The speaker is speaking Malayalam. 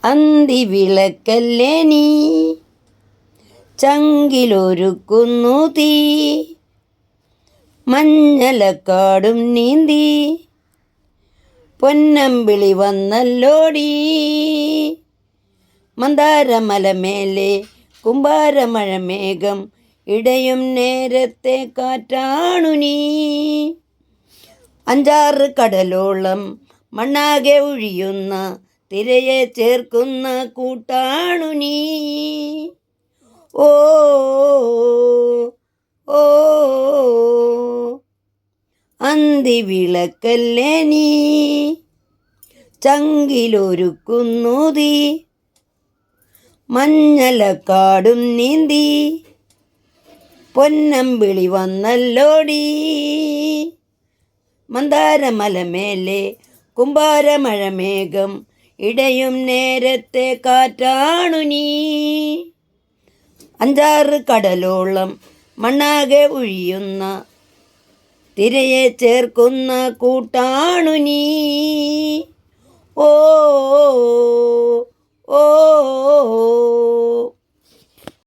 അന്തി വിളക്കല്ലേ നീ ചങ്കിലൊരുക്കുന്നു തീ മഞ്ഞലക്കാടും നീന്തി പൊന്നമ്പിളി വന്നല്ലോടി മന്ദാരമലമേലെ കുമ്പാരമഴമേഘം ഇടയും നേരത്തെ കാറ്റാണു നീ അഞ്ചാറ് കടലോളം മണ്ണാകെ ഒഴിയുന്ന തിരയെ ചേർക്കുന്ന കൂട്ടാണു നീ ഓ ഓ അന്തി വിളക്കല്ലേ നീ ചങ്കിലൊരുക്കുന്നു തീ മഞ്ഞലക്കാടും നീന്തി പൊന്നമ്പിളി വന്നല്ലോടി മന്ദാരമലമേലെ കുമ്പാരമഴമേഘം ഇടയും നേരത്തെ കാറ്റാണു നീ അഞ്ചാറ് കടലോളം മണ്ണാകെ ഒഴിയുന്ന തിരയെ ചേർക്കുന്ന കൂട്ടാണു നീ ഓ ഓ